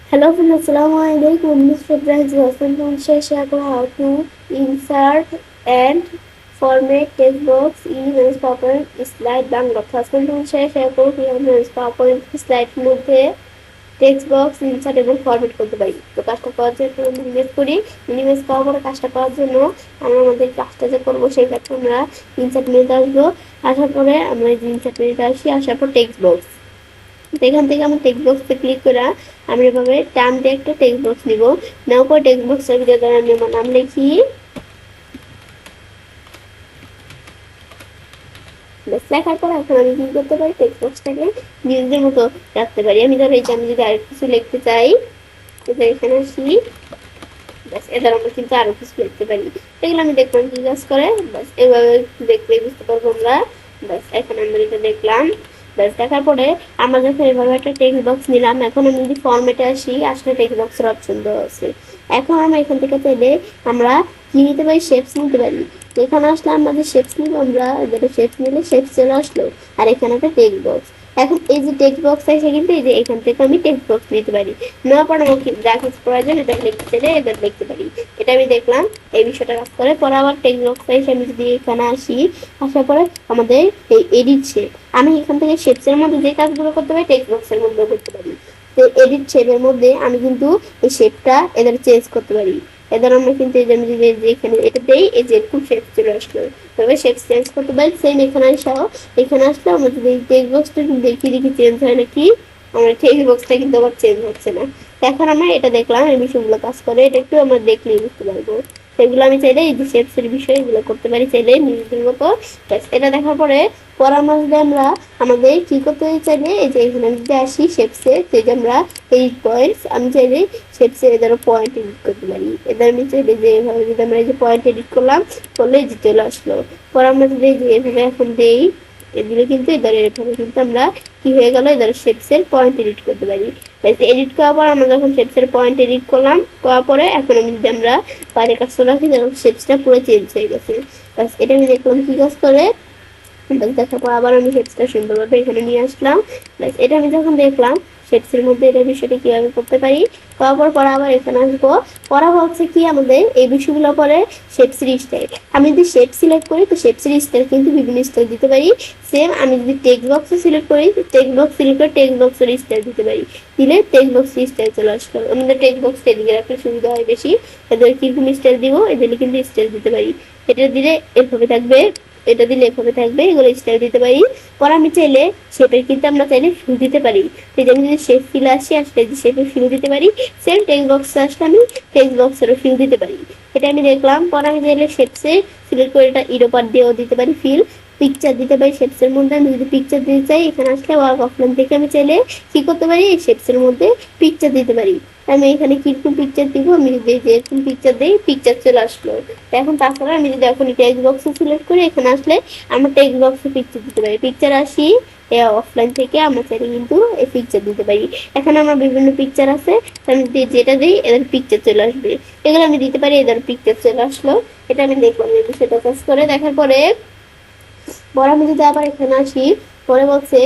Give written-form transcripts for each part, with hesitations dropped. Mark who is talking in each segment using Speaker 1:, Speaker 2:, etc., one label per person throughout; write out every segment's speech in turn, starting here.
Speaker 1: Hello friends, Assalamualaikum. This is Fibrahis Husband from share how to insert and format text box in MS PowerPoint slide Bangla husband from share করব MS PowerPoint slide মধ্যে text box insert এবং format করতে পারি। তো কাজটা করার জন্য minimise করি। মিনিমাইজ করার পরে কাজটা করার জন্য আমরা আমাদের কাজটা যে করবো সেই কাজটা আমরা ইনসার্ট মেনুতে আসবো। আসার পরে আমরা ইনসার্ট মেনুতে আসি, আসার পর টেক্সট বক্স, এখান থেকে আমি টেক্সট বক্সে ক্লিক করে আমি এভাবে টান দিয়ে একটা টেক্সট বক্স নিব। নেওয়ার পর টেক্সট বক্সের ভিতরে আমি আমার নাম লিখি, লেখার পর এখন আমি কি করতে পারি, টেক্সট বক্সটাকে নিজেদের মতো রাখতে পারি। আমি ধরো এই যে আমি যদি আরেক কিছু লিখতে চাই, এখানে আসি, ব্যাস এবার আমরা কিন্তু আরো কিছু লিখতে পারি। এগুলো আমি দেখলাম কি কাজ করে, ব্যাস এভাবে দেখলে বুঝতে পারবো আমরা। ব্যাস এখন আমরা এটা দেখলাম, ব্যাস দেখার পরে আমরা যখন এভাবে একটা টেক্সট বক্স নিলাম, এখন আমি যদি ফরম্যাটে আসি, আসলে টেক্সট বক্সের অপশন দেওয়া আছে। এখন আমরা এখান থেকে চাইলে আমরা কি নিতে পারি, শেপস নিতে পারি। এখানে আসলে আমাদের শেপস নিব, আমরা যেটা শেপস নিলে শেপস চলে আসলো, আর এখানে একটা টেক্সট বক্স। এখন এই যে টেক্সট বক্স আছে কিন্তু এই যে এখান থেকে আমি টেক্সট বক্স নিতে পারি। নেওয়ার পর আমাকে যা কিছু প্রয়োজন এটা লিখতে চাইলে এবার লিখতে পারি। এটা আমি দেখলাম এই বিষয়টা কাজ করে। পরে আবার টেক্সট বক্স এসে আমি যদি এখানে আসি, আসার পরে আমাদের এই এডিট শেপ, আমি এখান থেকে শেপসের মধ্যে যে কাজগুলো করতে পারি টেক্সট বক্সের মধ্যেও করতে পারি। তো এডিট শেপের মধ্যে আমি কিন্তু এই শেপটা এদের চেঞ্জ করতে পারি। এদের আমরা কিন্তু এই যে আমি যদি এখানে এটা দেই, এই যে এরকম শেপ চলে আসলো, তবে শেপ চেঞ্জ করতে পারি। সেম এখানে আসাও, এখানে আসলে আমরা যদি টেক্সট বক্সটা দেখি দেখি চেঞ্জ হয় নাকি, আমার টেক্সট বক্সটা কিন্তু আবার চেঞ্জ হচ্ছে না। এখন আমরা এটা দেখলাম এই বিষয়গুলো কাজ করে, এটা একটু আমরা দেখলেই বুঝতে পারবো। সেগুলো আমি চাইলে এই যে শেপসের বিষয় এগুলো করতে পারি চাইলে নিজেদের মতো। এটা দেখার পরে পরামর্শ দিয়ে আমরা আমাদের কি করতে চাইলে এই যে এখানে যদি আসি শেপসে, যে আমরা এই পয়েন্টস আমি চাইলে শেপসে এদের পয়েন্ট এডিট করতে পারি। এদের আমি চাইলে যে এভাবে যদি আমরা এই যে পয়েন্ট এডিট করলাম, করলে যে চলে আসলো। পরামর্শ দিয়ে যে এভাবে এখন দেই, এগুলো কিন্তু এদের এভাবে কিন্তু আমরা কি হয়ে গেল, এদের শেপসের পয়েন্ট এডিট করতে পারি। এডিট করার পর আমরা যখন শেপসের পয়েন্ট এডিট করলাম, করার পরে এখন আমি যদি আমরা বাইরে কাজটা রাখি, যখন শেপসটা পুরো চেঞ্জ হয়ে গেছে। বাস এটা আমি দেখলাম কি কাজ করে। দেখার পর আবার আমি শেপসটা সুন্দরভাবে এখানে নিয়ে আসলাম। ব্যাস এটা আমি যখন দেখলাম শেপসের মধ্যে এটা বিষয়টা কিভাবে করতে পারি, করার পর আবার এখানে আসবো। পড়া হচ্ছে কি আমাদের এই বিষয়গুলো পরে শেপসের স্টাইল। আমি যদি শেপ সিলেক্ট করি তো শেপসের স্টাইল কিন্তু বিভিন্ন স্টাইল দিতে পারি। সেম আমি যদি টেক্সট বক্স সিলেক্ট করি, টেক্সট বক্স সিলেক্ট করে টেক্সট বক্সের স্টাইল দিতে পারি, দিলে টেক্সট বক্সের স্টাইল চলে আসলো। আমাদের টেক্সট বক্স এদিকে রাখলে সুবিধা হয় বেশি। এদের কিরকম স্টাইল দিব, এদের কিন্তু স্টাইল দিতে পারি। এটা দিলে এভাবে থাকবে, এটা দিলে এভাবে থাকবে, এগুলো স্টাইল দিতে পারি। পর আমি চাইলে শেপের কিন্তু আমরা চাইলে ফিল দিতে পারি। এই যে আমি যদি শেপ ফিল আসি, আসলে যে শেপে ফিল দিতে পারি। সেম টেক্সট বক্স আসলে আমি টেক্সট বক্সেরও ফিল দিতে পারি। এটা আমি দেখলাম। পর আমি চাইলে শেপসে সিলেক্ট করে এটা ইরোপার দিয়েও দিতে পারি ফিল। পিকচার দিতে পারি শেপসের মধ্যে, আমি যদি পিকচার দিতে চাই এখানে আসলে ওয়ার্ক অফলাইন থেকে আমি চাইলে কি করতে পারি, এই শেপসের মধ্যে পিকচার দিতে পারি। আমি এখানে কিরকম পিকচার দিব, আমি যদি যেরকম পিকচার দিই পিকচার চলে আসলো। এখন তারপরে আমি যদি এখন টেক্সট বক্সে সিলেক্ট করি, এখানে আসলে আমরা টেক্সট বক্সে পিকচার দিতে পারি। পিকচার আসি অফলাইন থেকে আমরা চাইলে কিন্তু এই পিকচার দিতে পারি। এখানে আমার বিভিন্ন পিকচার আছে, আমি যেটা দিই এদের পিকচার চলে আসবে। এগুলো আমি দিতে পারি, এদের পিকচার চলে আসলো। এটা আমি দেখলাম এই বিষয়টা কাজ করে। দেখার পরে পরে আমি যদি আবার এখানে আসি, পরে বলছে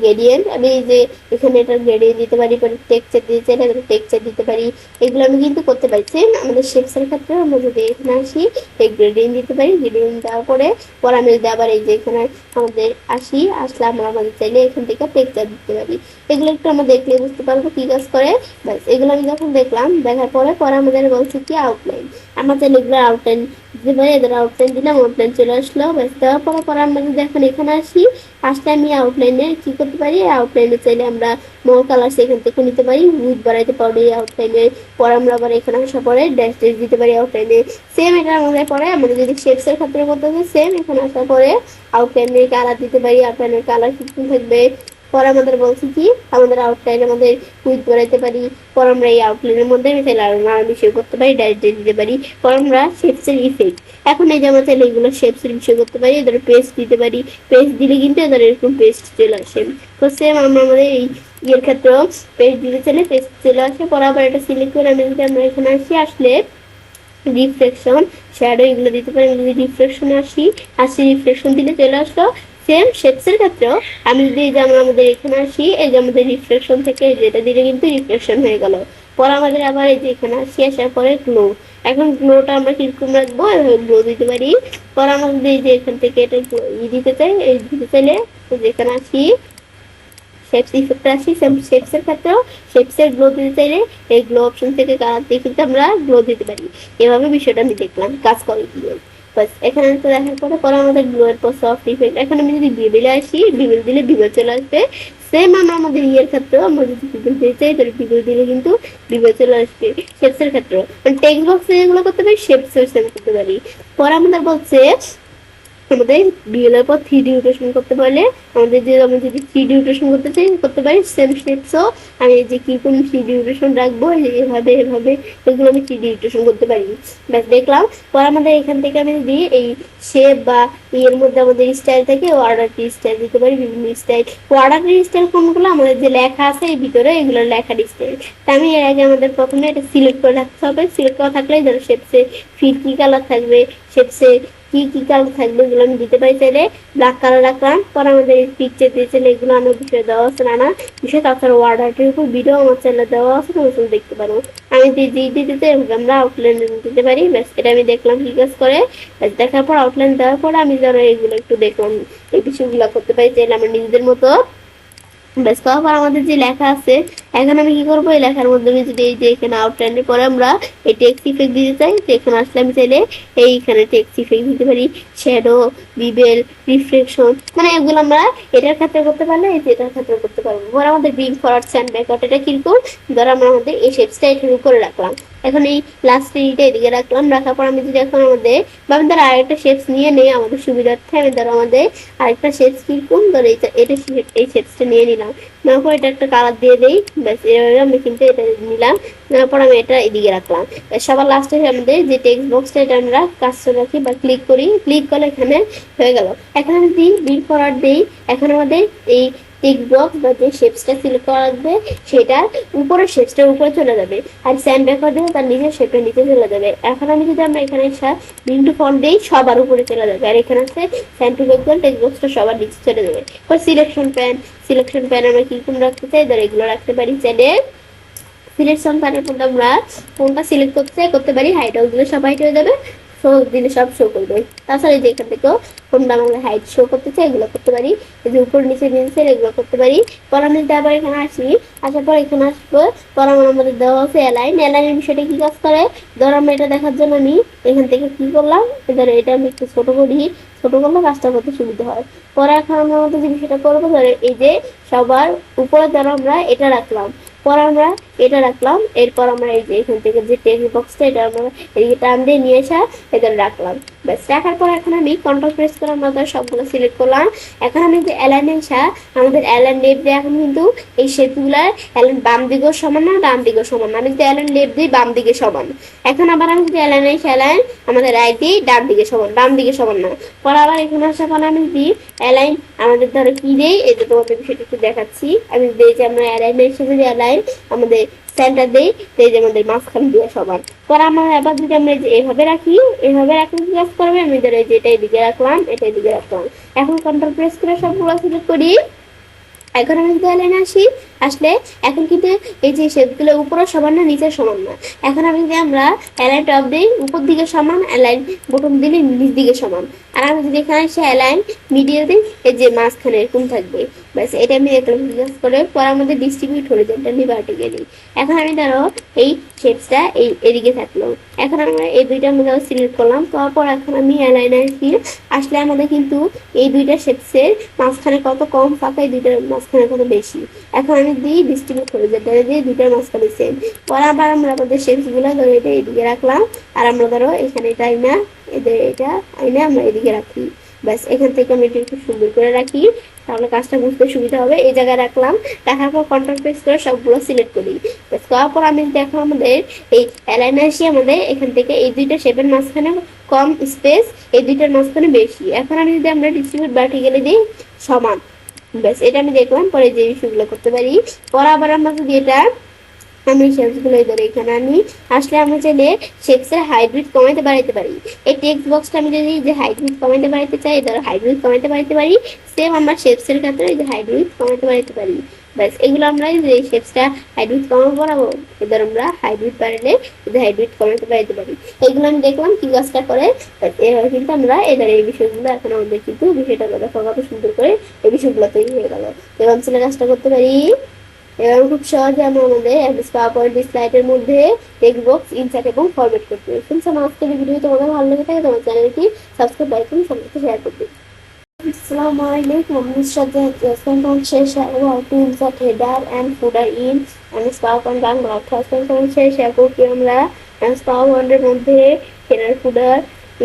Speaker 1: গ্রেডিয়েন্ট, আমি এই যে এখানে এটা গ্রেডিয়েন্ট দিতে পারি, পরে টেক্সচার দিতে চাইলে টেক্সচার দিতে পারি। এগুলো আমি কিন্তু করতে পারছি। আমাদের শেপসের ক্ষেত্রে আমরা যদি এখানে আসি এই গ্রেডিয়েন্ট দিতে পারি। গ্রেডিয়েন্ট দেওয়ার পরে পরে আমি যদি আবার এই যে এখানে আমাদের আসি, আসলে আমরা আমাদের চাইলে এখান থেকে টেক্সচার দিতে পারি। এগুলো একটু আমরা দেখলে বুঝতে পারবো কি কাজ করে। ব্যাস এগুলো আমি যখন দেখলাম, দেখার পরে পরে আমাদের বলছে কি আউটলাইন, আমরা চাইলে এগুলো আউটলাইন দিতে পারি। এদের আউটলাইন দিলাম, আউটলাইন চলে আসলো। ব্যাস দেওয়ার পরে পরে আমরা যদি এখন এখানে আসি, আসলে আমি আউটলাইনে কি করতে পারি, আউটলাইনে চাইলে আমরা মোর কালার সেখান থেকে নিতে পারি, উইথ বাড়াইতে পারি আউটলাইনে। পরে আমরা আবার এখানে আসার পরে ড্যাশ ড্যাশ দিতে পারি আউটলাইনে। সেম এটা আমাদের পরে আমরা যদি শেপসের ক্ষেত্রে করতে হবে, সেম এখানে আসার পরে আউটলাইনের কালার দিতে পারি। আউটলাইনের কালার কি থাকবে, পরে আমাদের বলছি কি আমাদের আউটলাইন আমাদের উইথ বাড়াইতে পারি। পর আমরা এই আউটলাইনের মধ্যে আমি চাইলে আরো নানা বিষয় করতে পারি, ড্যাশ ড্যাশ দিতে পারি। পর আমরা শেপসের ইফেক্ট, এখন এই যে আমরা চাইলে এগুলো শেপসের বিষয় করতে পারি, এদের পেস্ট দিতে পারি। পেস্ট দিলে কিন্তু এদের এরকম পেস্ট চলে আসে। তো সেম আমরা আমাদের এই ইয়ের ক্ষেত্রেও পেস্ট দিতে চাইলে পেস্ট চলে আসে। পরে আবার এটা সিলেক্ট করে আমি যদি আমরা এখানে আসি, আসলে রিফ্লেকশন শ্যাডো এগুলো দিতে পারি। আমি যদি রিফ্লেকশনে আসি রিফ্লেকশন দিলে চলে আসলো। সেম শেপসের ক্ষেত্রেও আমি যদি যেমন আমাদের এখানে আসি, এই যে আমাদের রিফ্লেকশন থেকে যেটা দিলে কিন্তু রিফ্লেকশন হয়ে গেল। পরে আমাদের আবার এই যে এখানে আসি, আসার পরে গ্লো। এখন গ্লোটা আমরা কিরকম রাখবো, গ্লো দিতে পারি। পরে আমাদের এই যে এখান থেকে এটা দিতে চাই, এই দিতে চাইলে যেখানে আসি শেপস ইফেক্টে আসি, শেপস এর ক্ষেত্রেও শেপস এর গ্লো দিতে চাইলে এই গ্লো অপশন থেকে কালার দিয়ে কিন্তু আমরা গ্লো দিতে পারি। এভাবে বিষয়টা আমি দেখলাম কাজ করে কি। বাস এখানে তো দেখার পরে পরে আমাদের গ্লো এর পর সফট ইফেক্ট। এখন আমি যদি বিবেলে আসি, বিবেল দিলে বিবেল চলে আসবে। সেম আমরা আমাদের ইয়ের ক্ষেত্রেও আমরা যদি বিবেল দিতে চাই তাহলে বিবেল দিলে কিন্তু বিবেল চলে আসবে। শেপস এর ক্ষেত্রেও টেক্সট বক্সে এগুলো করতে পারি, শেপস এর সেম করতে পারি। পরে আমাদের বলছে আমাদের বিএলের পর 3D রোটেশন করতে পারলে আমাদের যে আমি যদি 3D রোটেশন করতে চাই করতে পারি। সেম শেপসও আমি যে কি কোন 3D রোটেশন রাখবো এভাবে এভাবে এগুলো আমি 3D রোটেশন করতে পারি। ব্যাস দেখলাম। পর আমাদের এখান থেকে আমি যদি এই শেপ বা এর মধ্যে আমাদের স্টাইল থাকে অর্ডার স্টাইল দিতে পারি, বিভিন্ন স্টাইল। অর্ডার স্টাইল কোনগুলো আমাদের যে লেখা আছে এই ভিতরে এগুলো লেখার স্টাইল। তা আমি এর আগে আমাদের প্রথমে এটা সিলেক্ট করে রাখতে হবে। সিলেক্ট করা থাকলে ধরো শেপসে ফিট কি কালার থাকবে, শেপসে কি কি কালার থাকবে এগুলো আমি দিতে পারি। চাইলে ব্ল্যাক কালার রাখলাম। পর আমাদের পিকচার দিয়ে চাইলে এগুলো আমার বিষয়ে দেওয়া আছে নানা বিষয়। তাছাড়া ওয়ার্ডারটির উপর ভিডিও আমার চ্যানেলে দেওয়া আছে, তুমি দেখতে পারো। আমি দিতে আমরা আউটলাইন দিতে পারি। ব্যাস এটা আমি দেখলাম কি কাজ করে। দেখার পর আউটলাইন দেওয়ার পর আমি ধরো এগুলো একটু দেখলাম, এই বিষয়গুলো করতে পারি চাইলে আমার নিজেদের মতো। ব্যাস করার পর আমাদের যে লেখা আছে, এখন আমি কি করবো এই লেখার মধ্যে আমি যদি এই যে এখানে আউটলাইনের পরে আমরা এই টেক্সট ইফেক্ট দিতে চাই, তো এখানে আসলে আমি চাইলে এইখানে টেক্সট ইফেক্ট দিতে পারি, শ্যাডো, বিবেল, রিফ্লেকশন, মানে এগুলো আমরা এটার ক্ষেত্রে করতে পারলে এই যে এটার ক্ষেত্রে করতে পারবো। ধর আমাদের বিং ফরওয়ার্ড স্যান্ড ব্যাকওয়ার্ড এটা কিরকম, ধর আমরা আমাদের এই শেপসটা এখানে উপরে রাখলাম। এখন এই লাস্ট এইটা এদিকে রাখলাম। রাখার পর আমি যদি এখন আমাদের বা আমি ধর আরেকটা শেপস নিয়ে নেই আমাদের সুবিধার্থে, আমি ধরো আমাদের আরেকটা শেপস কিরকম ধর এটা এই শেপসটা নিয়ে নিলাম। নেওয়ার পর এটা একটা কালার দিয়ে দিই। ব্যাস এভাবে আমি কিন্তু এটা নিলাম। নেওয়ার পর আমি এটা এদিকে রাখলাম। সবার লাস্টে আমাদের যে টেক্সট বক্সটা এটা আমরা কাজটা রাখি বা ক্লিক করি, ক্লিক করলে এখানে হয়ে গেল। এখন আমি দিই বিল ফরওয়ার্ড দিই। এখন আমাদের এই টেক্সট বক্স বা যে শেপসটা সিলেক্ট করা লাগবে সেটার উপরে শেপসটার উপরে চলে যাবে, আর স্যান্ড ব্যাকওয়ার্ড দিলে তার নিজের শেপের নিচে চলে যাবে। এখন আমি যদি আমরা এখানে বিং টু ফন্ট দিই সবার উপরে চলে যাবে, আর এখানে আছে স্যান্ড টু ব্যাকওয়ার্ড টেক্সট বক্সটা সবার নিচে চলে যাবে। সিলেকশন প্যান আমরা কি কোন রাখতে চাই, ধর এগুলো রাখতে পারি। চাইলে সিলেকশন প্যানের মধ্যে আমরা কোনটা সিলেক্ট করতে চাই করতে পারি। হাইট দিলে সব হাইট হয়ে যাবে, শো দিলে সব শো করবে। তাছাড়া এই যে এখান থেকেও কোনটা আমরা হাইট শো করতে চাই এগুলো করতে পারি। এই যে উপর নিচে নিচে এগুলো করতে পারি। পর আমি যদি আবার এখানে আসি, আসার পর এখানে আসবো। পর আমাদের দেওয়া আছে অ্যালাইনের বিষয়টা কি কাজ করে, ধর আমরা এটা দেখার জন্য আমি এখান থেকে কি করলাম, ধরো এটা আমি একটু ছোট করি, ছোট করলে কাজটা করতে সুবিধা হয়। পরে এখন আমরা আমাদের যে বিষয়টা করবো, ধরো এই যে সবার উপরে ধরো আমরা এটা রাখলাম, পর আমরা এটা রাখলাম। এরপর আমরা এই যে এখান থেকে যে টেক্সট বক্সটা এটা আমরা এদিকে টান দিয়ে নিয়ে আসা এটা রাখলাম। ব্যাস রাখার পর এখন আমি কন্ট্রোল প্রেস করে আমাদের সবগুলো সিলেক্ট করলাম। এখন আমি যে অ্যালাইনে আমাদের অ্যালাইন লেফট দিয়ে এখন কিন্তু এই শেপগুলার অ্যালাইন বাম দিকেও সমান না ডান দিকেও সমান না। আমি যদি অ্যালাইন লেফট দিই বাম দিকে সমান। এখন আবার আমি যদি অ্যালাইন আমাদের রাইট দিই ডান দিকে সমান, বাম দিকে সমান না। পর আবার এখানে আসার পর আমি যদি অ্যালাইন আমাদের ধরো কি দেই, এই যে তোমাদের বিষয়টা একটু দেখাচ্ছি। আমি দিই যে আমরা অ্যালাইনের সাথে যে অ্যালাইন আমাদের সেন্টার দেই, এই যে আমাদের মাঝখান দিয়ে সমান। পর আমরা আবার যদি আমরা যে এভাবে রাখি, এভাবে রাখলে কি কাজ করবে, আমি ধরো যে এটা এদিকে রাখলাম, এটা এদিকে রাখলাম। এখন কন্ট্রোল প্রেস করে সবগুলো সিলেক্ট করি। এখন আমি যদি অ্যালাইনে আসলে এখন কিন্তু এই যে শেপগুলো উপরে সমান না নিচে সমান না। এখন আমি যদি আমরা অ্যালাইন টপ দিই উপর দিকে সমান, অ্যালাইন বটম দিলে নিচ দিকে সমান। আর আমি যদি এখানে এসে অ্যালাইন মিডিয়াল দিই এই যে মাঝখানে এরকম থাকবে। ব্যাস এটা আমি দেখলাম কাজ করে। পর আমাদের ডিস্ট্রিবিউট হরিজন্টালি ভার্টিক্যালি। এখন আমি ধরো এই শেপসটা এই এদিকে থাকলো। এখন আমরা এই দুইটার মধ্যে সিলেক্ট করলাম। তারপর এখন আমি অ্যালাইনে আসলে আমাদের কিন্তু এই দুইটা শেপসের মাঝখানে কত কম ফাঁকা, এই দুইটার মাঝখানে কত বেশি। এখন আমি দিই ডিস্ট্রিবিউট হরিজন্টালি দিয়ে দুইটার মাঝখানে সেম। পরে আবার আমরা আমাদের শেপসগুলো ধরো এটা এদিকে রাখলাম, আর আমরা ধরো এখানে এটা আইনা এটা আইনা আমরা এদিকে রাখি। ব্যাস এখান থেকে আমি এটা একটু সুন্দর করে রাখি, তাহলে কাজটা বুঝতে সুবিধা হবে। এই জায়গায় রাখলাম। রাখার পর কন্ট্রোল প্রেস করে সবগুলো সিলেক্ট করি। ব্যাস করার পর আমি দেখো আমাদের এই অ্যালাইনে আসি, আমাদের এখান থেকে এই দুইটা শেপের মাঝখানে কম স্পেস, এই দুইটার মাঝখানে বেশি। এখন আমি যদি আমরা ডিস্ট্রিবিউট ভার্টিক্যালি দিই সমান। ব্যাস এটা আমি দেখলাম। পরে যে ইস্যুগুলো করতে পারি। পর আবার আমরা যদি এটা আমি শেপসগুলো ধরে এখানে আনি, আসলে আমরা চাইলে শেপসের হাইব্রিড কমাইতে বাড়াইতে পারি। এই টেক্সট বক্সটা আমি যদি যে হাইব্রিড কমাইতে বাড়াইতে চাই, ধরো হাইব্রিড কমাইতে বাড়াইতে পারি। সেম আমরা শেপসের ক্ষেত্রে এই যে হাইব্রিড কমাইতে বাড়াইতে পারি। ব্যাস এগুলো আমরা যে শেপসটা হাইড উইথ কমা বাড়াবো, এদের আমরা হাইড উইথ বাড়ালে এদের হাইড উইথ কমাতে বাড়াতে পারি। এগুলো আমি দেখলাম কি কাজটা করে। এভাবে কিন্তু আমরা এদের এই বিষয়গুলো এখন আমাদের কিন্তু বিষয়টা দেখো কত সুন্দর করে এই বিষয়গুলো তৈরি হয়ে গেল। এবার ছেলে কাজটা করতে পারি। এবার খুব সহজে আমরা আমাদের এমএস পাওয়ার পয়েন্ট স্লাইডের মধ্যে টেক্সট বক্স ইনসার্ট এবং ফরম্যাট করতে পারি। ফ্রেন্ডস, আমার আজকের ভিডিও তোমাদের ভালো লেগে থাকে তোমার চ্যানেলটি সাবস্ক্রাইব লাইক এবং সবাইকে শেয়ার করবে। Assalamu alaikum. I'm Nusrat Jahan. Share how to insert header and footer in MS PowerPoint Bangla. Share করছি আমরা MS PowerPoint এর মধ্যে header footer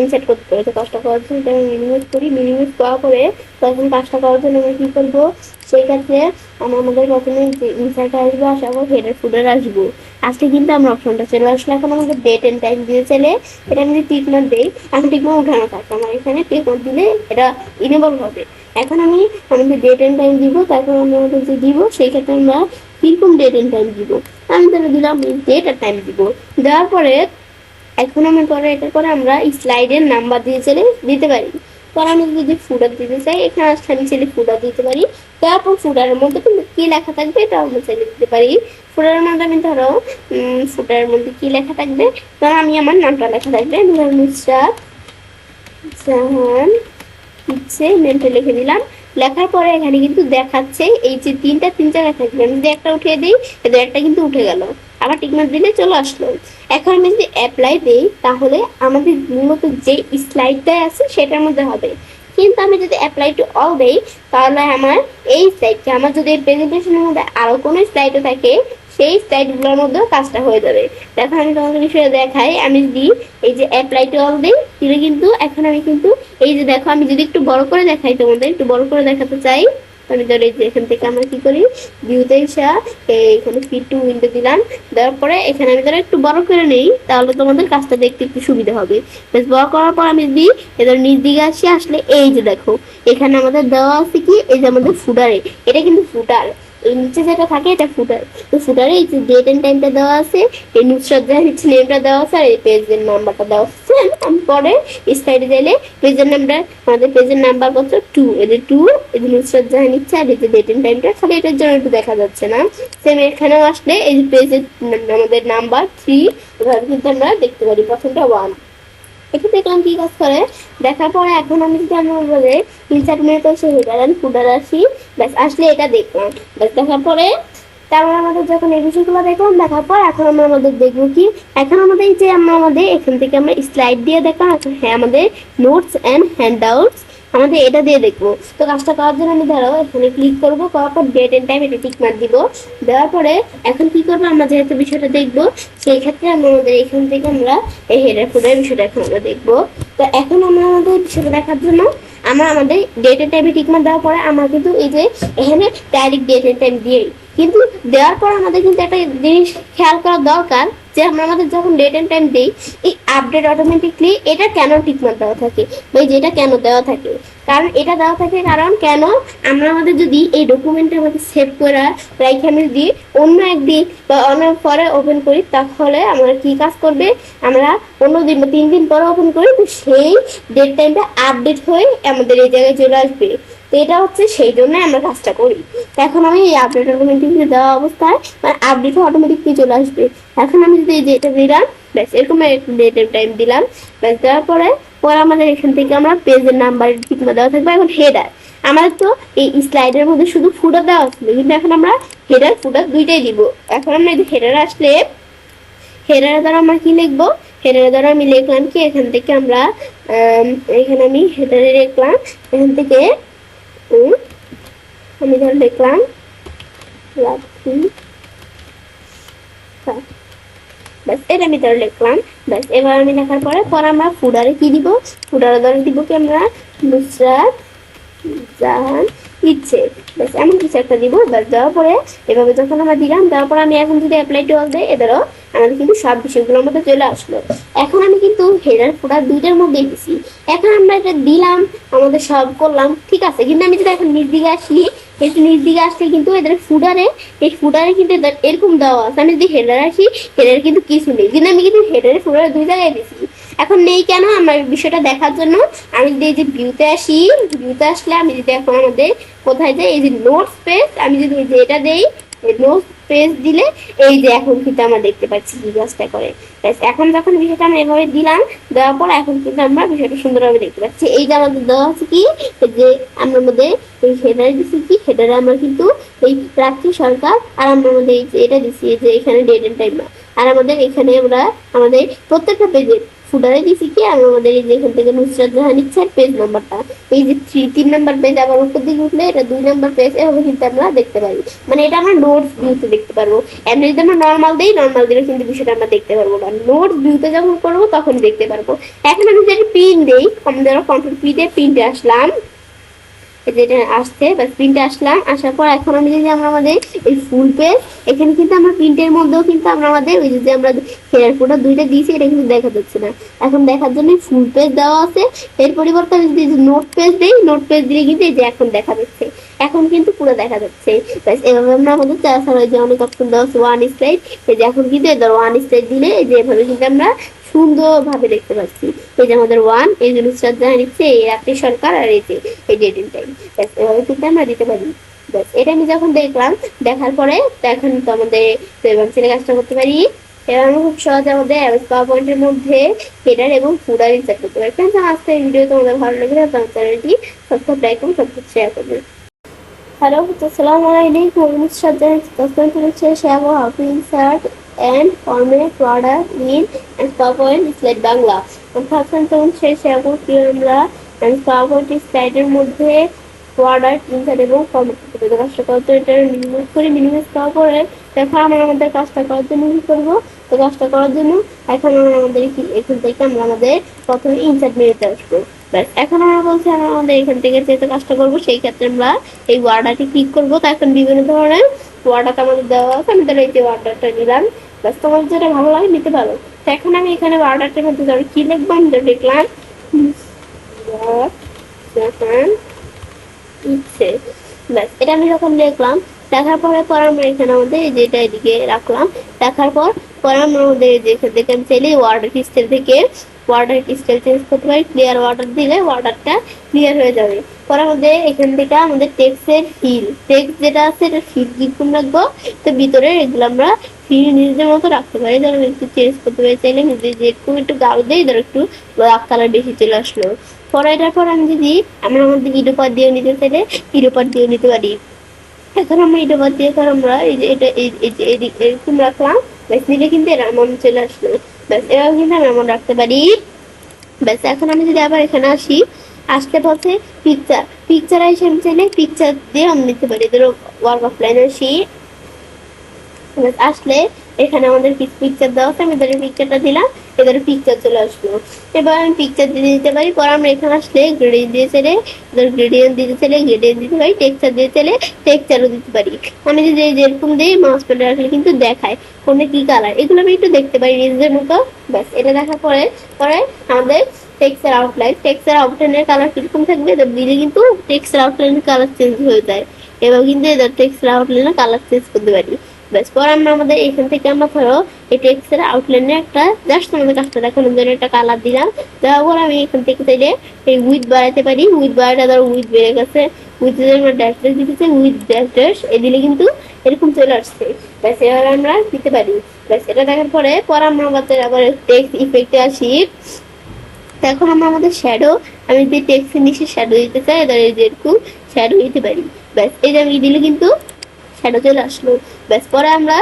Speaker 1: ইনসার্ট করতে হবে। তো কাজটা করার জন্য এটা আমি মিনিমাইজ করি। মিনিমাইজ করার পরে তখন কাজটা করার জন্য আমরা কি করবো, সেই ক্ষেত্রে আমাদের প্রথমে যে ইনসার্ট আসবে, আসার পর হেডার ফুটার আসবো। আজকে কিন্তু আমরা অপশনটা চলে আসলে এখন আমাদের ডেট এন্ড টাইম দিয়ে চলে এটা আমি যদি টিক মার্ক দিই, আমি টিক মার্ক উঠানো থাকতো আমার এখানে টিক মার্ক দিলে এটা ইনেবল হবে। এখন আমি আমাদের ডেট এন্ড টাইম দিব, তারপর আমরা আমাদের যে দিব সেই ক্ষেত্রে আমরা কিরকম ডেট এন্ড টাইম দিব, আমি তাহলে দিলাম ডেট আর টাইম দিব। দেওয়ার পরে এখন আমি পরে এটার পরে আমরা স্লাইডের নাম্বার দিয়ে চলে দিতে পারি। পরে আমি যদি ফুটার দিতে চাই, এখানে আসলে আমি চাইলে ফুটার দিতে পারি। তারপর ফুটারের মধ্যে কিন্তু কি লেখা থাকবে এটা আমরা চাইলে দিতে পারি। ফুটারের মধ্যে আমি ধরো ফুটারের মধ্যে কি লেখা থাকবে, ধরো আমি আমার নামটা লেখা থাকবে, নুসরাত জাহান হচ্ছে নেমটা লিখে দিলাম। লেখার পরে এখানে কিন্তু দেখাচ্ছে এই যে তিন জায়গায় থাকবে, আমি যদি একটা উঠিয়ে দিই এদের একটা কিন্তু উঠে গেল, আবার টিকমার্ক দিলে চলে আসলো। এখন আমি যদি অ্যাপ্লাই দিই তাহলে আমাদের মূলত যে স্লাইডটা আছে সেটার মধ্যে হবে, কিন্তু আমি যদি অ্যাপ্লাই টু অল দেই তাহলে আমার এই স্লাইডটা, আমার যদি প্রেজেন্টেশনের মধ্যে আরো কোনো স্লাইডও থাকে সেই স্লাইডগুলোর মধ্যেও কাজটা হয়ে যাবে। দেখো আমি তোমাদের বিষয়ে দেখাই, আমি যদি এই যে অ্যাপ্লাই টু অল দিই তাহলে কিন্তু এখন আমি কিন্তু এই যে দেখো আমি যদি একটু বড় করে দেখাই, তোমাদের একটু বড় করে দেখাতে চাই, আমি ধরো এই যে এখান থেকে আমরা কি করি ভিউতে এসে এখানে ফিট টু উইন্ডো দিলাম, দেওয়ার পরে এখানে আমি ধরো একটু বড় করে নেই তাহলে তোমাদের কাজটা দেখতে একটু সুবিধা হবে। বেশ বড় করার পর আমি যদি এদের নিচ দিকে আসি, আসলে এই যে দেখো এখানে আমাদের দেওয়া আছে কি এই যে আমাদের ফুটারে, এটা কিন্তু ফুটার, এই নিচে যেটা থাকে এটা ফুটার। তো ফুটারে এই যে ডেট এন্ড টাইমটা দেওয়া আছে, এই নুসরাত জাহান নেমটা দেওয়া আছে, আর এই পেজের নাম্বারটা দেওয়া আছে। আমি পরে স্লাইডে গেলে পেজের নাম্বার, আমাদের পেজের নাম্বার কত 2, এদের 2, এদের নুসরাত জাহান ইচ্ছে, আর এই যে ডেট এন্ড টাইমটা খালি এটার জন্য একটু দেখা যাচ্ছে না। সেম এখানেও আসলে এই যে পেজের আমাদের নাম্বার 3 এভাবে কিন্তু আমরা দেখতে পারি। প্রথমটা 1, এটা দেখলাম কি কাজ করে। দেখার পরে এখন আমি যদি আমার বলে ইনসার্ট মেনুতে এসে হেডার এন্ড ফুটার আসি, ব্যাস আসলে এটা দেখলাম। ব্যাস দেখার পরে তারপর আমাদের যখন এই বিষয়গুলো দেখলাম, দেখার পর এখন আমরা আমাদের দেখবো কি, এখন আমাদের যে আমরা আমাদের এখান থেকে আমরা স্লাইড দিয়ে দেখলাম, হ্যাঁ আমাদের নোটস এন্ড হ্যান্ডআউটস আমাদের এটা দিয়ে দেখবো। তো কাজটা করার জন্য আমি ধরো এখানে ক্লিক করবো, করার পর ডেট এন্ড টাইম এটা টিক মার্ক দিব। দেওয়ার পরে এখন কি করবো, আমরা যেহেতু বিষয়টা দেখবো সেই ক্ষেত্রে আমরা আমাদের এখান থেকে আমরা এই হেডার ফুটার বিষয়টা এখন আমরা দেখবো। তো এখন আমরা আমাদের বিষয়টা দেখার জন্য আমরা আমাদের ডেট এন্ড টাইমে টিক মার্ক দেওয়ার পরে আমরা কিন্তু এই যে এখানে ডাইরেক্ট ডেট এন্ড টাইম দিয়েই, কিন্তু দেওয়ার পর আমাদের কিন্তু একটা জিনিস খেয়াল করা দরকার যে আমরা আমাদের যখন ডেট এন্ড টাইম দিই এই আপডেট অটোমেটিকলি এটা কেন টিকমার্ক দেওয়া থাকে, ভাই যেটা কেন দেওয়া থাকে, কারণ এটা দেওয়া থাকে কারণ কেন আমরা আমাদের যদি এই ডকুমেন্টের মধ্যে সেভ করা রাইখে আমি যদি অন্য একদিন বা অনেক পরে ওপেন করি তাহলে আমরা কি কাজ করবে, আমরা অন্য দিন বা 3 দিন পরে ওপেন করি তো সেই ডেট টাইমটা আপডেট হয়ে আমাদের এই জায়গায় চলে আসবে। তো এটা হচ্ছে সেই জন্য আমরা কাজটা করি। এখন আমি এই আপডেট অটোমেটিকলি দেওয়া অবস্থায় মানে আপডেট অটোমেটিকলি চলে আসবে। এখন আমি যদি এই যে এটা দিলাম, ব্যাস এরকম একটু ডেট এন্ড টাইম দিলাম, ব্যাস দেওয়ার পরে পরে আমাদের এখান থেকে আমরা পেজের নাম্বার ঠিক দেওয়া থাকবে। এখন হেডার আমাদের তো এই স্লাইডের মধ্যে শুধু ফুটার দেওয়া ছিল, কিন্তু এখন আমরা হেডার ফুটার দুইটাই দিব। এখন আমরা এই হেডার আসলে হেডারের দ্বারা আমরা কি লিখবো, হেডারের দ্বারা আমি লিখলাম কি এখান থেকে আমরা এখানে আমি হেডারে লিখলাম এখান থেকে আমি ধর লিখলাম ব্যাস এটা আমি ধরে লিখলাম। ব্যাস এবার আমি লেখার পরে আমরা ফুডারে কি দিব, ফুডারে ধরে দিব কি আমরা নুসরাত জাহান ইচ্ছে, ব্যাস এমন কিছু একটা দিব। ব্যাস দেওয়ার পরে এভাবে যখন আমরা দিলাম, দেওয়ার পরে আমি এখন যদি অ্যাপ্লাই টু অল দেই এদেরও আমাদের কিন্তু সব বিষয়গুলোর মধ্যে চলে আসলো। এখন আমি কিন্তু হেডার ফুডার দুইটার মধ্যে দিছি। এখন আমরা এটা দিলাম, আমাদের সব করলাম ঠিক আছে, কিন্তু আমি যদি এখন নিচ দিকে আসি, একটু নিচ দিকে আসলে কিন্তু এদের ফুডারে এই ফুডারে কিন্তু এরকম দেওয়া আছে। আমি যদি হেডারে আসি হেডারে কিন্তু কিছু নেই, কিন্তু আমি কিন্তু হেডারে ফুডারে দুই জায়গায় দিছি। এখন নেই কেন, আমার বিষয়টা দেখার জন্য আমি যদি এই যে ভিউতে আসি, ভিউতে আসলে আমি যদি এখন আমাদের কোথায় যাই, এই যে নোটস পেজ, আমি যদি এই যে এটা দেই, নোটস পেজ দিলে এই যে এখন কিন্তু আমরা দেখতে পাচ্ছি কি কাজটা করে। এখন যখন বিষয়টা আমরা এভাবে দিলাম, দেওয়ার পর এখন কিন্তু আমরা বিষয়টা সুন্দরভাবে দেখতে পাচ্ছি। এই যে আমাদের দেওয়া আছে কি, যে আমরা মধ্যে এই হেডারে দিচ্ছি কি, হেডারে আমরা কিন্তু এই রাত্রি সরকার, আর আমরা মধ্যে এই যে এটা দিচ্ছি যে এখানে ডেট এন্ড টাইম, আর আমাদের এখানে আমরা আমাদের প্রত্যেকটা পেজের ফুটারে দিছি কি, আমরা আমাদের এই যে এখান থেকে নুসরাত জাহান ইচ্ছার পেজ নাম্বারটা, এই যে 3 নাম্বার পেজ, আবার উপর দিকে উঠলে এটা 2 নাম্বার পেজ, এভাবে কিন্তু আমরা দেখতে পারি। মানে এটা আমরা নোটস ভিউতে দেখতে পারবো। এমনি যদি আমরা নর্মাল দিই, নর্মাল দিলে কিন্তু বিষয়টা আমরা দেখতে পারবো না, নোটস ভিউতে যখন করবো তখন দেখতে পারবো। এখন আমি যদি পিন দেই, আমি ধরো কন্ট্রোল পি দিয়ে পিনতে আসলাম, যেটা আসছে বা প্রিন্টে আসলাম, আসার পর এখন আমি যদি আমরা আমাদের এই ফুল পেজ, এখানে কিন্তু আমরা প্রিন্টের মধ্যেও কিন্তু আমরা আমাদের ওই যে আমরা হেয়ার ফোটা দুইটা দিয়েছি, এটা কিন্তু দেখা যাচ্ছে না। এখন দেখার জন্য ফুল পেজ দেওয়া আছে, এর পরিবর্তে আমি যদি নোট পেজ দিই, নোট পেজ দিলে কিন্তু এই যে এখন দেখা যাচ্ছে, এখন কিন্তু পুরো দেখা যাচ্ছে। এভাবে আমরা আমাদের তাছাড়া যে অনেক অপশন দেওয়া আছে, ওয়ান স্লাইড, এই যে এখন কিন্তু ধরো ওয়ান স্লাইড দিলে এই যে এভাবে কিন্তু আমরা সুন্দরভাবে দেখতে পাচ্ছি। এই যে আমাদের ওয়ান, এই যে নুসরাত জাহান নিচ্ছে, এই রাত্রি সরকার, আর এই যে এই ডেট এন্ড টাইম, এভাবে কিন্তু আমরা দিতে পারি। ব্যাস এটা আমি যখন দেখলাম, দেখার পরে এখন তো আমাদের ছেলে কাজটা করতে পারি। এবার আমরা খুব সহজে আমাদের পাওয়ার পয়েন্টের মধ্যে হেডার এবং ফুডার ইনসার্ট করতে পারি। ফ্রেন্ডস, আজকে এই ভিডিও তোমাদের ভালো লাগলে আমার চ্যানেলটি সাবস্ক্রাইব, লাইক এবং সাবস্ক্রাইব শেয়ার করবে। Hello, assalamu alaikum. Nusrat Jahan হচ্ছে share how to insert and format product in and PowerPoint slide Bangla. অর্থাৎ তখন শেয়ার করছি আমরা PowerPoint স্লাইডের মধ্যে প্রোডাক্ট ইনসার্ট এবং ফরম্যাট করতে পারি। কাজটা করতে এটা মিনিমাইজ করি, মিনিমাইজ করার পরে এখন আমরা আমাদের কাজটা করার জন্য কি করবো, তো কাজটা করার জন্য এখন আমরা আমাদের এখান থেকে আমরা আমাদের প্রথমে ইনসার্ট মেনুতে আসবো। ব্যাস এখন আমরা বলছি আমরা আমাদের এখান থেকে যেহেতু কাজটা করবো, সেই ক্ষেত্রে আমরা এই ওয়ার্ডারটি ক্লিক করবো। তো এখন বিভিন্ন ধরনের ওয়ার্ডার আমাদের দেওয়া আছে, আমি ধরো এই যে ওয়ার্ডারটা নিলাম, ব্যাস তোমার যেটা ভালো লাগে নিতে পারো। তো এখন আমি এখানে ওয়ার্ডারটার মধ্যে ধরো কি লিখবো, আমি ধরো লিখলাম ইচ্ছে। ব্যাস এটা আমি যখন লিখলাম, দেখার পরে আমরা এখানে আমাদের যেটা এদিকে রাখলাম, দেখার পর আমরা আমাদের যেখান থেকে আমি চাইলে ওয়ার্ডার স্টাইল থেকে ওয়ার্ডার স্টাইল চেঞ্জ করতে পারি। ক্লিয়ার ওয়ার্ডার দিলে ওয়ার্ডারটা ক্লিয়ার হয়ে যাবে। পরে আমাদের এখান থেকে আমাদের টেক্সটের ফিল, টেক্সট যেটা আছে এটা ফিল কিরকম রাখবো, তো ভিতরে এগুলো আমরা ফিল নিজেদের মতো রাখতে পারি। ধরো একটু চেঞ্জ করতে পারি, চাইলে নিজে যেরকম একটু গাঢ় দেয়, ধরো একটু ব্ল্যাক কালার বেশি চলে আসলো। পরে এটার পর আমি যদি আমরা আমাদের ইডোপার দিয়ে নিতে চাইলে ইডোপার দিয়ে নিতে পারি। এখন আমরা ইডোপার দিয়ে ধর আমরা এই যে এটা এরকম রাখলাম, ব্যাস নিলে কিন্তু এর এমন চলে আসলো। ব্যাস এভাবে কিন্তু আমরা এমন রাখতে পারি। ব্যাস এখন আমি যদি আবার এখানে আসি, আসতে বলছে পিকচার, পিকচার এসে আমি চাইলে পিকচার দিয়ে আমি নিতে পারি। ধরো ওয়ার্ক অফ লাইন আসি, আসলে এখানে আমাদের কিছু পিকচার দেওয়া আছে, আমি ধরে পিকচারটা দিলাম, এবারে পিকচার চলে আসলো। এবার আমি পিকচার দিয়ে দিতে পারি। পরে আমরা এখানে আসলে গ্রেডিয়েন্ট দিয়ে চাইলে গ্রেডিয়েন্ট দিতে চাইলে গ্রেডিয়েন্ট দিতে পারি, টেক্সচার দিয়ে চাইলে টেক্সচারও দিতে পারি। আমি যদি যেরকম দিই মাউস প্যাডে আসলে কিন্তু দেখায় কোনটা কি কালার, এগুলো আমি একটু দেখতে পারি নিজেদের মতো। ব্যাস এটা দেখার পরে পরে আমাদের টেক্সচার আউটলাইন, টেক্সচার আউটলাইনের কালার কিরকম থাকবে দিলে কিন্তু টেক্সচার আউটলাইনের কালার চেঞ্জ হয়ে যায়। এবার কিন্তু টেক্সচার আউটলাইনের কালার চেঞ্জ করতে পারি। ব্যাস পর আমরা আমাদের এখান থেকে আমরা ধরো এই টেক্সটের আউটলাইনে একটা জাস্ট আমাদের কাজটা দেখানোর জন্য একটা কালার দিলাম। দেওয়ার পর আমি এখান থেকে চাইলে এই উইথ বাড়াতে পারি, উইথ বাড়াটা ধরো উইথ বেড়ে গেছে, উইথ যদি আমরা ড্যাশ ড্যাশ দিতে চাই, উইথ ড্যাশ ড্যাশ এ দিলে কিন্তু এরকম চলে আসছে। ব্যাস এবার আমরা দিতে পারি। ব্যাস এটা দেখার পরে আমরা আমাদের আবার টেক্সট ইফেক্টে আসি। এখন আমরা আমাদের শ্যাডো, আমি যদি টেক্সটের নিচে শ্যাডো দিতে চাই, এবার যেরকম শ্যাডো দিতে পারি। ব্যাস এই যে আমি দিলে কিন্তু শ্যাডো চলে আসলো। ব্যাস পরে আমরা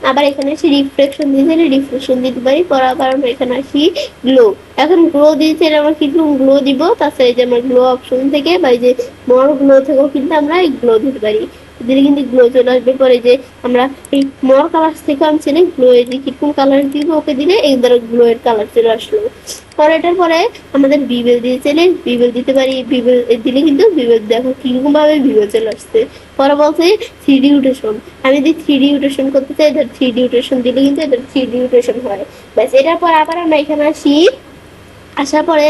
Speaker 1: আবার এখানে এসে রিফ্লেকশন দিতে রিফ্লেকশন দিতে পারি। পরে আবার আমরা এখানে আসি গ্লো, এখন গ্লো দিতে আমরা কিন্তু গ্লো দিব। তাছাড়া এই যে আমরা গ্লো অপশন থেকে বা এই যে মর গ্লো থেকেও কিন্তু আমরা এই গ্লো দিতে পারি, দিলে কিন্তু গ্লো চলে আসবে। পরে যে আমরা এই মর কালার থেকে আমি ছেলে গ্লো এর কিরকম কালার দিব ওকে দিলে এই ধরো গ্লো এর কালার চলে আসলো। পরে এটার পরে আমাদের বিবেল দিয়ে চাইলে বিবেল দিতে পারি, বিবেল দিলে কিন্তু বিবেল দেখো কিরকম ভাবে বিবেল চলে আসছে। পরে বলছে 3D রোটেশন, আমি যদি 3D রোটেশন করতে চাই, ধর 3D রোটেশন দিলে কিন্তু এদের 3D রোটেশন হয়। ব্যাস এটার পর আবার আমরা এখানে আসি আসার পরে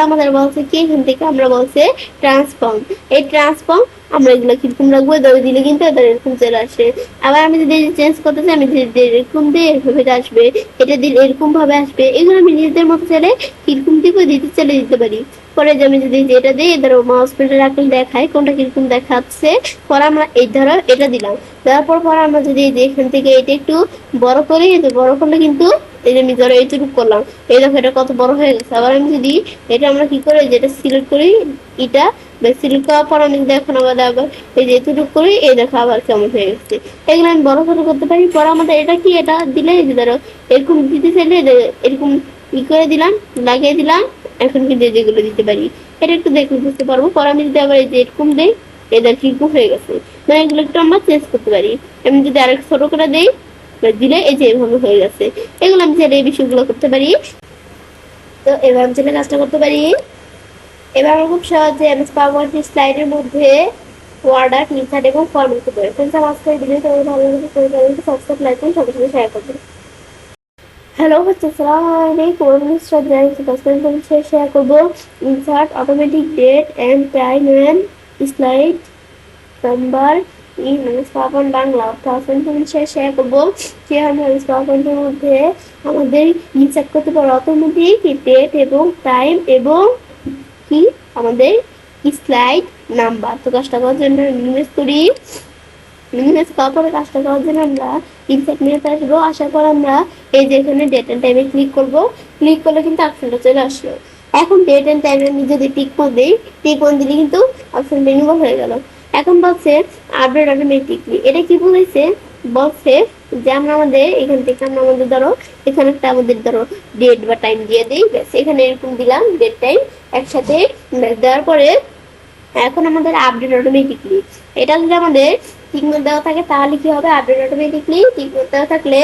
Speaker 1: আমাদের বলছে কি এখান থেকে আমরা বলছে ট্রান্সফর্ম। এই ট্রান্সফর্ম আমরা এগুলো কিরকম রাখবো, দৌড় দিলে কিন্তু এদের এরকম চলে আসে। আবার আমি যদি চেঞ্জ করতে চাই, আমি যদি এরকম দিয়ে এরকম আসবে, এটা দিলে এরকম ভাবে আসবে। এগুলো আমি নিজেদের মতো চাইলে কিরকম দিব দিতে চাইলে দিতে পারি। পরে যে আমি যদি এটা দিই, ধরো মাউস পয়েন্টার রাখলে দেখায় কোনটা কিরকম দেখাচ্ছে। পরে আমরা এই ধরো এটা দিলাম, দেওয়ার পর আমরা যদি এখান থেকে এটা একটু বড় করি, বড় করলে কিন্তু এই যে আমি ধরো এইটুকু করলাম, এই দেখো এটা কত বড় হয়ে গেছে। আবার আমি যদি এটা আমরা কি করে যেটা সিলেক্ট করি, এটা সিলেক্ট করার পর আমি যদি এখন আবার এই যে এতটুকু করি, এই দেখো আবার কেমন হয়ে গেছে। এগুলো আমি বড় ছোট করতে পারি। পরে আমাদের এটা কি, এটা দিলে এই যে ধরো এরকম দিতে চাইলে এরকম ই করে দিলাম, লাগিয়ে দিলাম। এখন কিন্তু যেগুলো দিতে পারি এটা একটু দেখলে বুঝতে পারবো। পরে আমি যদি আবার এই যে এরকম দেই, এদের কিরকম হয়ে গেছে। মানে এগুলো একটু আমরা চেঞ্জ করতে পারি। আমি যদি আরেক ছোট করে দেই, দিলে এই যে এভাবে হয়ে গেছে। এগুলো আমি চাইলে এই বিষয়গুলো করতে পারি। তো এবার আমি চাইলে কাজটা করতে পারি। এবার আমরা খুব সহজে এমএস পাওয়ার স্লাইডের মধ্যে ওয়ার্ডার ইনসার্ট এবং ফরম্যাট করতে পারি। ফ্রেন্ডস, আমার আজকের ভিডিও তোমাদের ভালো লাগে করে চ্যানেলটি সাবস্ক্রাইব, লাইক এবং সবার সাথে শেয়ার করবেন। হ্যালো হচ্ছে আসসালামু আলাইকুম, আমি নুসরাত জাহান তোমাদের শেয়ার করব insert automatic date and time and slide number in MS power বাংলা। অর্থাৎ তোমাদের শেয়ার করব কিভাবে এমএস পাওয়ার মধ্যে আমাদের ইনসার্ট করতে পারো অটোমেটিক ডেট এবং টাইম এবং কি আমাদের স্লাইড নাম্বার। তো কাজটা করার জন্য ইনভেস করি। ইনভেস করার পরে কাজটা করার জন্য আমরা ইনসার্ট মেনুতে আসবো। আসার পর আমরা এই যে এখানে ডেট এন্ড টাইমে ক্লিক করব। ক্লিক করলে কিন্তু অপশনটা চলে আসলো। এখন ডেট এন্ড টাইমে আমি যদি টিক করে দিই, টিক করে দিলে কিন্তু অপশন রিমুভ হয়ে গেল। এখন বলছে আপডেট অটোমেটিকলি। এটা কি বলেছে, বলছে যে আমরা আমাদের এখান থেকে আমরা আমাদের ধরো এখানে একটা আমাদের ধরো ডেট বা টাইম দিয়ে দিই, ব্যাস এখানে এরকম দিলাম ডেট টাইম একসাথে দেওয়ার পরে এখন আমাদের আপডেট অটোমেটিকলি। এটা যদি আমাদের টিকমার্ক দেওয়া থাকে তাহলে কি হবে, আপডেট অটোমেটিকলি টিকমার্ক দেওয়া থাকলে,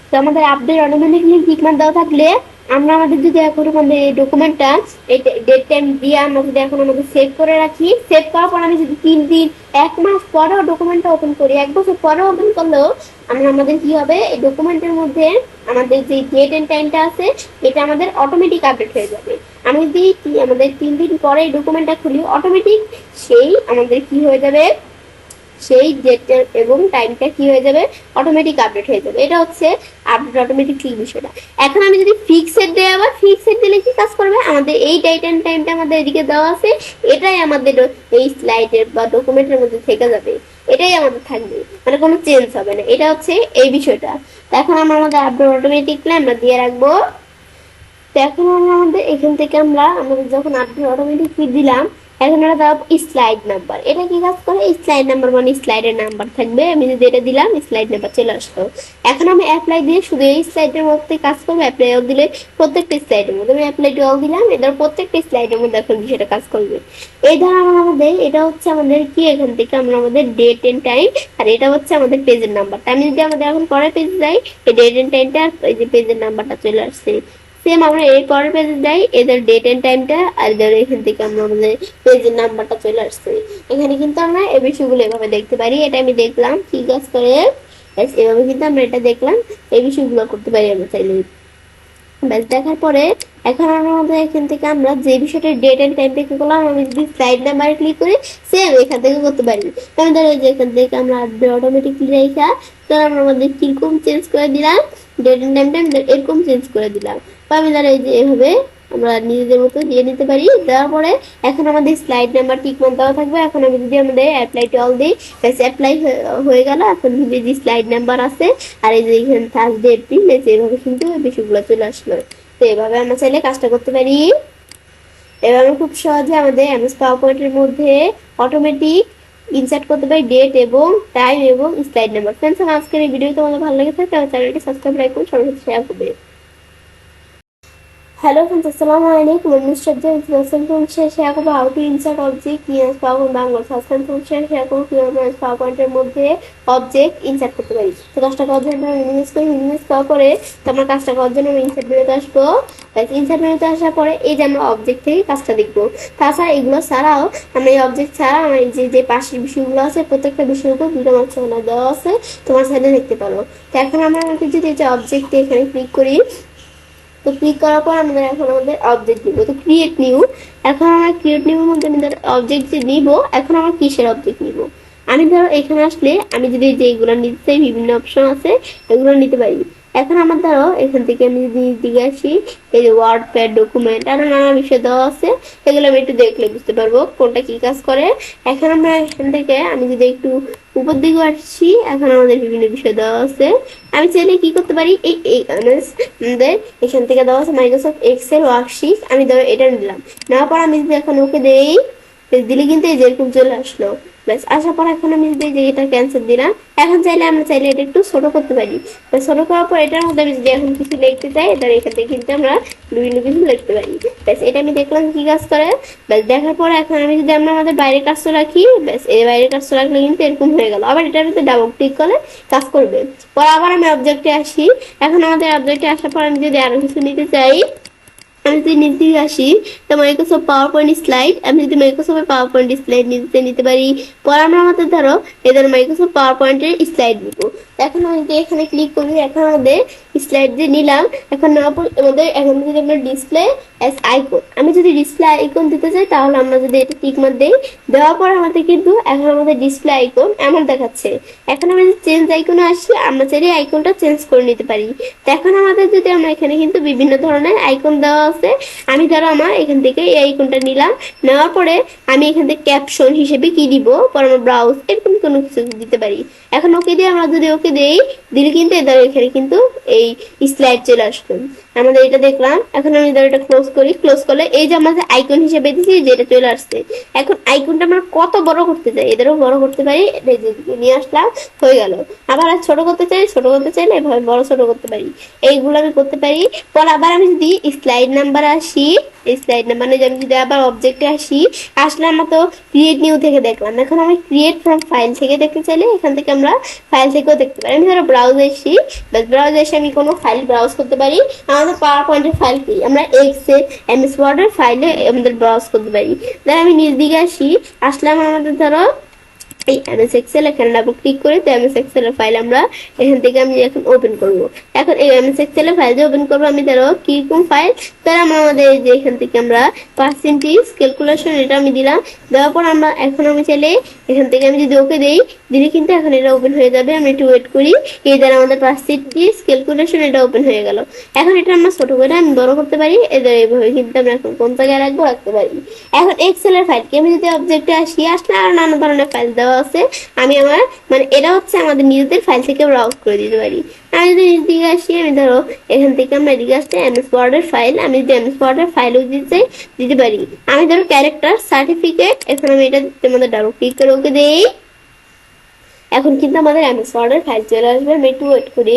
Speaker 1: তো আমাদের আপডেট অটোমেটিকলি টিকমার্ক দেওয়া থাকলে আমরা আমাদের যদি এখন আমাদের এই ডকুমেন্টটা এই ডেট টাইম দিয়ে আমরা যদি এখন আমাদের সেভ করে রাখি, সেভ করার পর আমি যদি 3 দিন 1 মাস পরেও ডকুমেন্টটা ওপেন করি, 1 বছর পরেও ওপেন করলেও আমরা আমাদের কি হবে, এই ডকুমেন্টের মধ্যে আমাদের যে ডেট এন্ড টাইমটা আছে এটা আমাদের অটোমেটিক আপডেট হয়ে যাবে। আমি যদি আমাদের 3 দিন পরে এই ডকুমেন্টটা খুলি, অটোমেটিক সেই আমাদের কি হয়ে যাবে, সেই ডেটটা এবং টাইমটা কি হয়ে যাবে, অটোমেটিক আপডেট হয়ে যাবে। এটা হচ্ছে আপডেট অটোমেটিক বিষয়টা। এখন আমি যদি ফিক্সড দেই, আবার ফিক্সড দিলে কি কাজ করবে, আমাদের এই ডেট এন্ড টাইমটা আমাদের এদিকে দেওয়া আছে, এটাই আমাদের এই স্লাইডের বা ডকুমেন্টের মধ্যে থেকে যাবে, এটাই আমাদের থাকবে, মানে কোনো চেঞ্জ হবে না। এটা হচ্ছে এই বিষয়টা। এখন আমরা আমাদের আপডেট অটোমেটিকলি আমরা দিয়ে রাখবো। তো এখন আমরা আমাদের এখান থেকে আমরা আমাদের যখন আপডেট অটোমেটিকলি দিলাম, এখন আমরা দাও স্লাইড নাম্বার। এটা কি কাজ করে, স্লাইড নাম্বার মানে স্লাইডের নাম্বার থাকবে। আমি যদি এটা দিলাম স্লাইড নাম্বার চলে আসলো। এখন আমি অ্যাপ্লাই দিয়ে শুধু এই স্লাইডের মধ্যে কাজ করবো। অ্যাপ্লাই অল দিলে প্রত্যেকটা স্লাইডের মধ্যে আমি অ্যাপ্লাই অল দিলাম, এদের প্রত্যেকটা স্লাইডের মধ্যে এখন বিষয়টা কাজ করবে। এই ধর আমাদের এটা হচ্ছে আমাদের কি, এখান থেকে আমরা আমাদের ডেট এন্ড টাইম, আর এটা হচ্ছে আমাদের পেজের নাম্বারটা। আমি যদি আমাদের এখন পরের পেজে যাই, এই ডেট এন্ড টাইমটা এই যে পেজের নাম্বারটা চলে আসছে। সেম আমরা এর পরের পেজে যাই, এদের ডেট এন্ড টাইমটা, আর এদের এখান থেকে আমরা আমাদের পেজের নাম্বারটা চলে আসছে। এখানে কিন্তু আমরা এই বিষয়গুলো এভাবে দেখতে পারি। এটা আমি দেখলাম কি কাজ করে, এভাবে কিন্তু আমরা এটা দেখলাম, এই বিষয়গুলো করতে পারি আমরা চাইলে। ব্যাস দেখার পরে এখন আমরা আমাদের এখান থেকে আমরা যে বিষয়টা ডেট এন্ড টাইম থেকে করলাম, আমি যদি স্লাইড নাম্বারে ক্লিক করি সেম এখান থেকে করতে পারি। আমি ধরো যে এখান থেকে আমরা অটোমেটিকলি রেখা, ধর আমরা আমাদের কিরকম চেঞ্জ করে দিলাম, ডেট এন্ড টাইমটা এরকম চেঞ্জ করে দিলাম। বা আমি ধরো এই যে এভাবে আমরা নিজেদের মতো দিয়ে নিতে পারি। দেওয়ার পরে এখন আমাদের স্লাইড নাম্বার টিকমার্ক দেওয়া থাকবে। এখন আমি যদি আমাদের অ্যাপ্লাই টু অল দিই, অ্যাপ্লাই হয়ে গেল। এখন কিন্তু যে স্লাইড নাম্বার আছে আর এই যে এখানে থার্ড ডেট দিন, এইভাবে কিন্তু বিষয়গুলো চলে আসলো। তো এভাবে আমরা চাইলে কাজটা করতে পারি। এবার আমরা খুব সহজে আমাদের এমএস পাওয়ার পয়েন্টের মধ্যে অটোমেটিক ইনসার্ট করতে পারি ডেট এবং টাইম এবং স্লাইড নাম্বার। ফ্রেন্ডস, আমার আজকের এই ভিডিও তোমাদের ভালো লেগে থাকে তাহলে চ্যানেলটি সাবস্ক্রাইব, লাইক করুন, সবার সাথে শেয়ার করবে। Hello friends, আসসালামু আলাইকুম, আমি নুসরাত জাহান শেয়ার করবো how to insert object in MS power point Bangla. Share করবো কিভাবে এমএস পাওয়ার পয়েন্টের মধ্যে অবজেক্ট ইনসার্ট করতে পারি। তো কাজটা করার জন্য আমি ইনভেস্ট করি, ইনভেস্ট করার পরে তো আমার কাজটা করার জন্য আমি ইনসার্ট মেনুতে আসবো। ইনসার্ট মেনুতে আসার পরে এই যে আমরা অবজেক্ট থেকে কাজটা দেখবো। তাছাড়া এগুলো ছাড়াও আমরা এই অবজেক্ট ছাড়া আমার যে পাশের বিষয়গুলো আছে প্রত্যেকটা বিষয়ের উপর দুটো মাত্র দেওয়া আছে, তোমার সাইডে দেখতে পারো। তো এখন আমরা যদি এই যে অবজেক্টে এখানে ক্লিক করি, তো ক্লিক করার পর আমাদের এখন আমাদের অবজেক্ট নিব, তো ক্রিয়েট নিউ। এখন আমরা ক্রিয়েট নিউর মধ্যে আমি ধরো অবজেক্ট যে নিব, এখন আমরা কিসের অবজেক্ট নিব? আমি ধরো এখানে আসলে আমি যদি যেগুলো নিতে চাই বিভিন্ন অপশন আছে, এগুলো নিতে পারি। এখন আমার ধরো এখান থেকে আমি যদি দিকে আসি, এই যে ওয়ার্ড প্যাড ডকুমেন্ট আরো নানা বিষয় দেওয়া আছে, এগুলো আমি একটু দেখলে বুঝতে পারবো কোনটা কি কাজ করে। এখন আমরা এখান থেকে আমি যদি একটু উপর দিকে আসছি, এখন আমাদের বিভিন্ন বিষয় দেওয়া আছে। আমি চাইলে কি করতে পারি, এই আমাদের এখান থেকে দেওয়া আছে মাইক্রোসফট এক্সেল ওয়ার্কশিট, আমি ধরো এটা নিলাম। নেওয়ার পর আমি যদি এখন ওকে দেই, দিলে কিন্তু এই যেরকম চলে আসলো। ব্যাস আসার পর এখন আমি যদি যে এটা ক্যান্সেল দিলাম, এখন চাইলে আমরা চাইলে এটা একটু ছোট করতে পারি। ছোট করার পর এটার মধ্যে আমি যদি এখন কিছু লিখতে চাই, তাহলে এখান থেকে কিন্তু আমরা বিভিন্ন কিছু লিখতে পারি। ব্যাস এটা আমি দেখলাম কি কাজ করে। ব্যাস দেখার পরে এখন আমি যদি আমরা আমাদের বাইরের কাজটা রাখি, ব্যাস এই বাইরের কাজটা রাখলে কিন্তু এরকম হয়ে গেল। আবার এটার ভিতরে ডাবল ক্লিক করলে কাজ করবে। পরে আবার আমি অবজেক্টে আসি। এখন আমাদের অবজেক্টে আসার পর আমি যদি আরো কিছু নিতে চাই, আমি যদি নিতে আসি, তো মাইক্রোসফট পাওয়ার পয়েন্ট স্লাইড, আমি যদি মাইক্রোসফট পাওয়ার পয়েন্ট স্লাইড নিতে পারি। পরে আমরা আমাদের ধরো এদের মাইক্রোসফট পাওয়ার পয়েন্টের স্লাইড দিব। এখন আমি যদি এখানে ক্লিক করি, এখন আমাদের স্লাইড যে নিলাম, এখন নেওয়ার পর আমাদের এখন যদি আমরা ডিসপ্লে অ্যাজ আইকন, আমি যদি ডিসপ্লে আইকন দিতে চাই, তাহলে আমরা যদি এটা টিক মার্ক দেই, দেওয়ার পর আমাদের কিন্তু এখন আমাদের ডিসপ্লে আইকন এমন দেখাচ্ছে। এখন আমরা যদি চেঞ্জ আইকনে আসি, আমরা চাইলে আইকনটা চেঞ্জ করে নিতে পারি। তো এখন আমাদের যদি আমরা এখানে কিন্তু বিভিন্ন ধরনের আইকন দেওয়া আছে। আমি ধরো আমার এখান থেকে এই আইকনটা নিলাম, নেওয়ার পরে আমি এখান থেকে ক্যাপশন হিসেবে কি দিব, পরে আমরা ব্রাউজ এরকম কোনো কিছু দিতে পারি। এখন ওকে দিয়ে আমরা যদি ওকে দেই, দিলে কিন্তু এদের এখানে কিন্তু এই স্লাইড চলে আসবে। আমাদের এটা দেখলাম। এখন আমি ধরো এটা ক্লোজ করি, ক্লোজ করলে এই যে আমাদের আইকন হিসেবে দিচ্ছি যেটা চলে আসছে। এখন আইকনটা আমরা কত বড় করতে চাই, এদেরও বড় করতে পারি, নিয়ে আসলাম, হয়ে গেল। আবার আর ছোট করতে চাই, ছোট করতে চাইলে এভাবে বড় ছোট করতে পারি, এইগুলো আমি করতে পারি। পর আবার আমি যদি স্লাইড নাম্বার আসি, এই স্লাইড নাম্বার আমি যদি আবার অবজেক্টে আসি, আসলে আমরা তো ক্রিয়েট নিউ থেকে দেখলাম। এখন আমি ক্রিয়েট ফ্রম ফাইল থেকে দেখতে চাইলে এখান থেকে আমরা ফাইল থেকেও দেখতে পারি। আমি ধরো ব্রাউজে এসি, ব্রাউজে এসে আমি কোনো ফাইল ব্রাউজ করতে পারি। আমাদের পাওয়ার পয়েন্টের ফাইল কি, আমরা এক্সেল এমএস ওয়ার্ডের ফাইলে আমাদের ব্রাউজ করতে পারি। ধর আমি নিজ দিকে আসি, আসলাম আমাদের ধরো এই এমএস এক্সেল, এখানে ডাবল ক্লিক করে তো এমএস এক্সেল এর ফাইল আমরা এখান থেকে আমি এখন ওপেন করব। এখন এই এমএস এক্সেল এর ফাইল যে ওপেন করব, আমি ধরো কিরকম ফাইল, তার আমরা আমাদের যে এখান থেকে আমরা পার্সেন্টেজ ক্যালকুলেশন এটা আমি দিলাম। দেওয়ার পর আমরা এখন আমি চাইলে এখান থেকে আমি যদি ওকে দেই, দিলে কিন্তু এখন এটা ওপেন হয়ে যাবে। আমি একটু ওয়েট করি, এই দ্বারা আমাদের পার্সেন্টেজ ক্যালকুলেশন এটা ওপেন হয়ে গেল। এখন এটা আমরা ছোট করে আমি বড় করতে পারি, এদের এইভাবে কিন্তু আমরা এখন কোন জায়গায় রাখবো রাখতে পারি। এখন এক্সেল এর ফাইল কি, আমি যদি অবজেক্টে আসি, আসলে আর নানা ধরনের ফাইল দেওয়া আছে। আমি আমার মানে এটা হচ্ছে আমাদের নিজেদের ফাইল থেকে ব্রাউজ করে দিতে পারি। আমি যদি নিজ দিকে আসি, আমি ধরো এখান থেকে আমরা এদিকে আসতে এমএস ওয়ার্ডের ফাইল, আমি যদি এমএস ওয়ার্ডের ফাইলও দিতে চাই দিতে পারি। আমি ধরো ক্যারেক্টার সার্টিফিকেট, এখন আমি এটা আমাদের ডাবল ক্লিক করে ওকে দেই। এখন কিন্তু আমাদের এমএস ওয়ার্ডের ফাইল চলে আসবে। আমি একটু ওয়েট করি,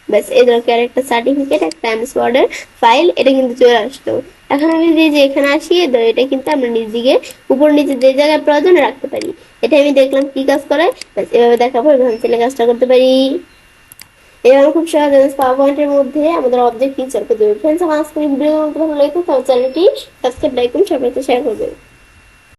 Speaker 1: ব্যাস এই ধরো ক্যারেক্টার সার্টিফিকেট একটা এমএস ওয়ার্ডের ফাইল, এটা কিন্তু চলে আসলো। এখন আমি যদি যে এখানে আসি, এটা কিন্তু আমরা নিজ দিকে উপর নিচে যে জায়গায় প্রয়োজন রাখতে পারি। এটা আমি দেখলাম কি কাজ করে, ব্যাস এভাবে দেখার পর ছেলে কাজটা করতে পারি। এভাবে খুব সহজে পাওয়ার পয়েন্টের মধ্যে আমাদের অবজেক্ট ইনসার্ট করতে পারি। ফ্রেন্ডস, আমার আজকের ভিডিও ভালো লাগলে তাহলে চ্যানেলটি সাবস্ক্রাইব, লাইক করুন, সবার সাথে শেয়ার করবেন।